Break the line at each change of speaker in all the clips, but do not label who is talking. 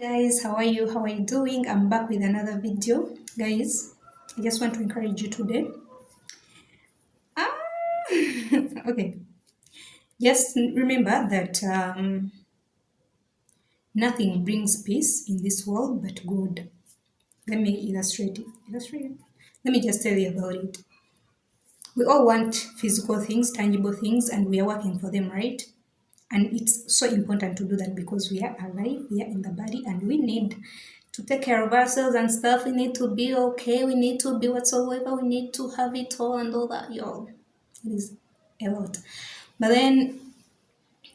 Guys, how are you doing? I'm back with another video. Guys, I just want to encourage you today. Ah, okay. Just remember that nothing brings peace in this world but God. Let me illustrate it. Let me just tell you about it. We all want physical things, tangible things, and we are working for them, right? And it's so important to do that because we are alive, we are in the body, and we need to take care of ourselves and stuff. We need to be okay, we need to be whatsoever, we need to have it all and all that, y'all. It is a lot. But then,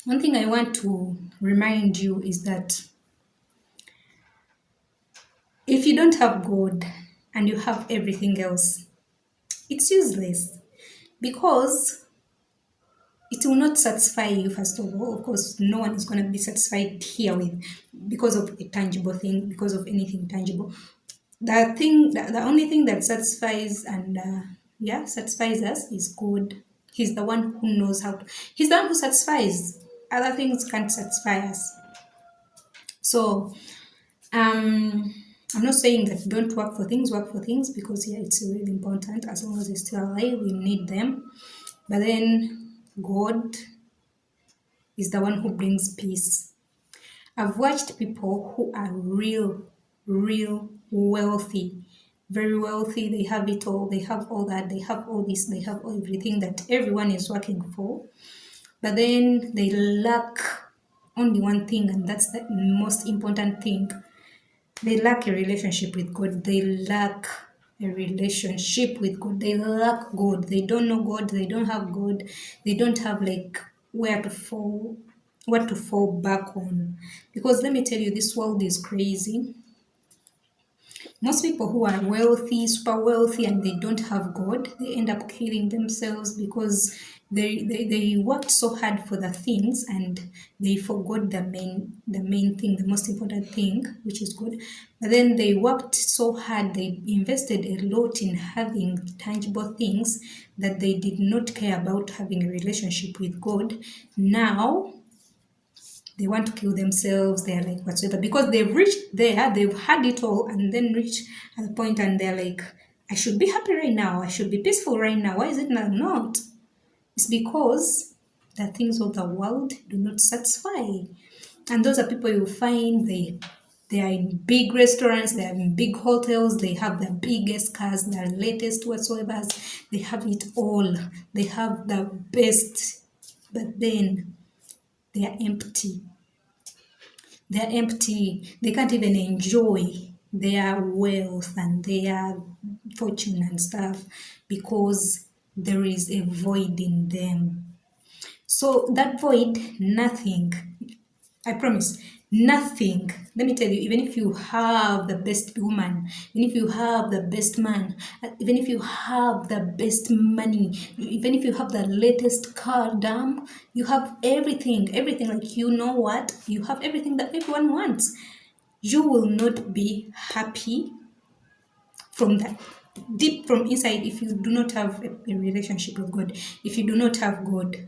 one thing I want to remind you is that if you don't have God and you have everything else, it's useless because it will not satisfy you. First of all, of course, no one is going to be satisfied here with because of a tangible thing, because of anything tangible. The only thing that satisfies and satisfies us is God. He's the one who knows how to. He's the one who satisfies. Other things can't satisfy us. So I'm not saying that don't work for things. Work for things because it's really important. As long as you're still alive, we need them. But then God is the one who brings peace. I've watched people who are real wealthy, very wealthy. They have it all. They have all that. They have all this. They have everything that everyone is working for. But then they lack only one thing, and that's the most important thing. They lack a relationship with God. They lack a relationship with God. They lack God. They don't know God. They don't have God. They don't have like where to fall, what to fall back on. Because let me tell you, this world is crazy. Most people who are wealthy, super wealthy, and they don't have God, they end up killing themselves because they worked so hard for the things and they forgot the main thing, the most important thing, which is good. But then they worked so hard, they invested a lot in having tangible things that they did not care about having a relationship with God. Now they want to kill themselves, they're like whatsoever, because they've reached there, they've had it all, and then reach at the point and they're like, I should be happy right now, I should be peaceful right now. Why is it not? It's because the things of the world do not satisfy. And those are people you find they are in big restaurants, they are in big hotels, they have the biggest cars, the latest whatsoever, they have it all, they have the best, but then they are empty. They're empty. They can't even enjoy their wealth and their fortune and stuff because there is a void in them. So that void, nothing. I promise, nothing. Let me tell you, even if you have the best woman, even if you have the best man, even if you have the best money, even if you have the latest car, damn, you have everything. Like, you know what? You have everything that everyone wants. You will not be happy from that deep from inside if you do not have a relationship with God, if you do not have God.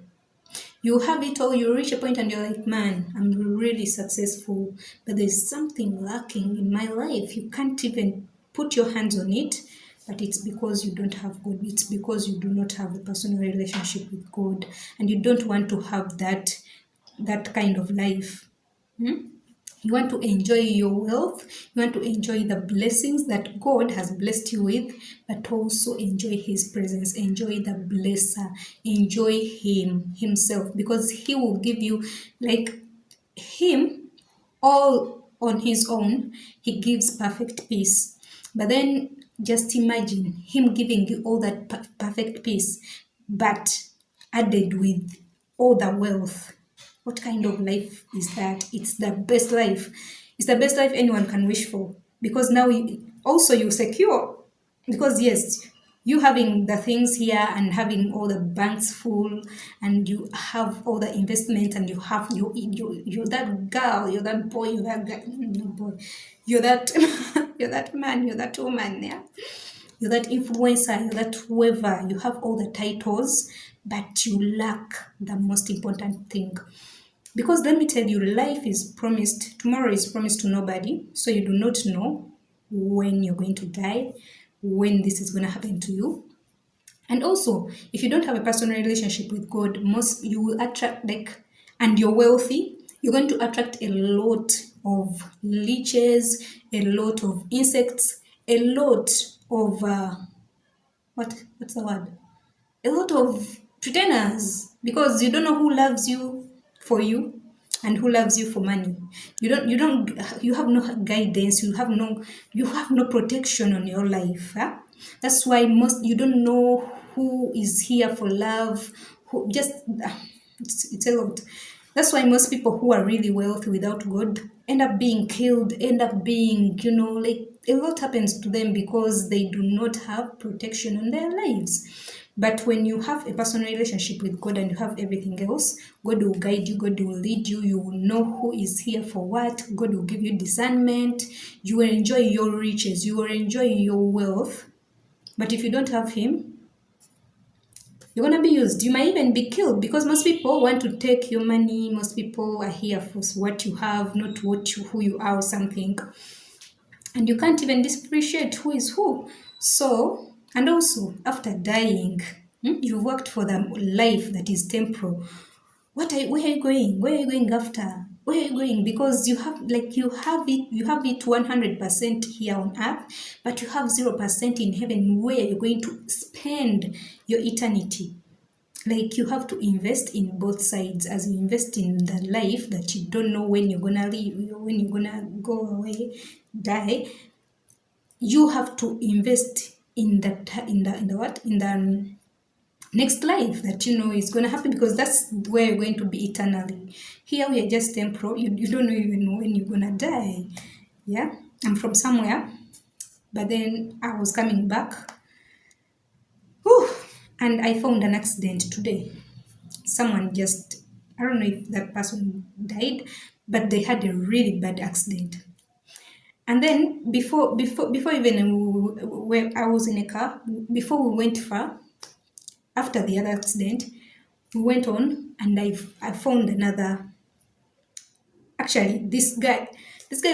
You have it all, you reach a point and you're like, man, I'm really successful, but there's something lacking in my life. You can't even put your hands on it, but it's because you don't have God. It's because you do not have a personal relationship with God, and you don't want to have that kind of life. You want to enjoy your wealth, you want to enjoy the blessings that God has blessed you with, but also enjoy His presence, enjoy the blesser, enjoy Him Himself, because He will give you, like, Him all on His own. He gives perfect peace. But then just imagine Him giving you all that perfect peace, but added with all the wealth. What kind of life is that? It's the best life. It's the best life anyone can wish for, because now also you're secure. Because yes, you having the things here and having all the banks full, and you have all the investment, and you're that girl, you're that boy, you're that guy, no boy, you're that you're that man, you're that woman, yeah, you're that influencer, you're that whoever, you have all the titles, but you lack the most important thing. Because let me tell you, life is promised, tomorrow is promised to nobody. So you do not know when you're going to die, when this is going to happen to you. And also, if you don't have a personal relationship with God, most you will attract and you're wealthy, you're going to attract a lot of leeches, a lot of insects, a lot of what's the word? A lot of pretenders, because you don't know who loves you for you and who loves you for money. You have no guidance, you have no protection on your life. Huh? That's why most you don't know who is here for love, who just it's a lot. That's why most people who are really wealthy without God end up being killed, end up being, like a lot happens to them because they do not have protection on their lives. But when you have a personal relationship with God and you have everything else, God will guide you, God will lead you, you will know who is here for what, God will give you discernment, you will enjoy your riches, you will enjoy your wealth. But if you don't have Him, you're going to be used. You might even be killed because most people want to take your money. Most people are here for what you have, not who you are or something. And you can't even differentiate who is who. So, and also after dying, you've worked for the life that is temporal. Where are you going? Where are you going after? Where are you going? Because you have it 100% here on earth, but you have 0% in heaven where you're going to spend your eternity. Like you have to invest in both sides. As you invest in the life that you don't know when you're gonna leave, when you're gonna go away, die, you have to invest in the next life that is going to happen, because that's where you're going to be eternally. Here we are just temporal. You don't even know when you're going to die. Yeah, I'm from somewhere, but then I was coming back. Whew, and I found an accident today. Someone just, I don't know if that person died, but they had a really bad accident. And then before even where I was in a car, before we went far, after the other accident, we went on and I found another. Actually, this guy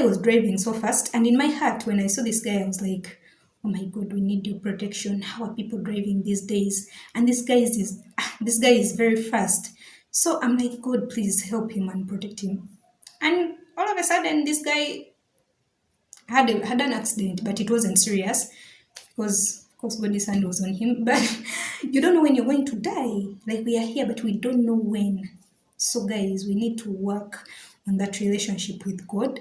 was driving so fast, and in my heart, when I saw this guy, I was like, "Oh my God, we need your protection. How are people driving these days?" And this guy is very fast. So I'm like, God, please help him and protect him. And all of a sudden, this guy had an accident, but it wasn't serious because of course God's hand was on him. But you don't know when you're going to die. Like we are here, but we don't know when. So guys, we need to work on that relationship with God.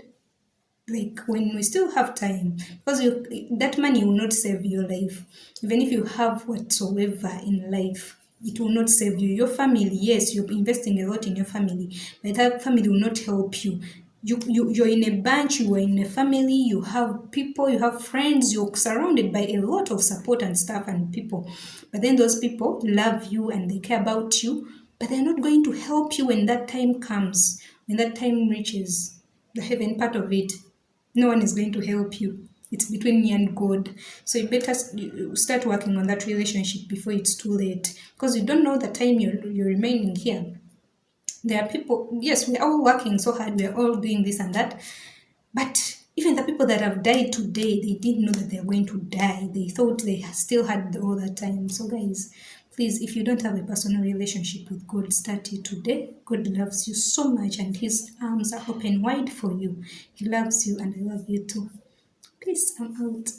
Like when we still have time, because that money will not save your life. Even if you have whatsoever in life, it will not save you. Your family, yes, you're investing a lot in your family, but that family will not help you. You're in a bunch, you are in a family, you have people, you have friends, you're surrounded by a lot of support and stuff and people. But then those people love you and they care about you, but they're not going to help you when that time comes, when that time reaches the heaven part of it. No one is going to help you. It's between me and God. So you better start working on that relationship before it's too late, because you don't know the time you're remaining here. There are people, yes, we're all working so hard, we're all doing this and that, but even the people that have died today, they didn't know that they're going to die. They thought they still had all that time. So guys, please, if you don't have a personal relationship with God, start it today. God loves you so much and His arms are open wide for you. He loves you and I love you too. Peace, I'm out.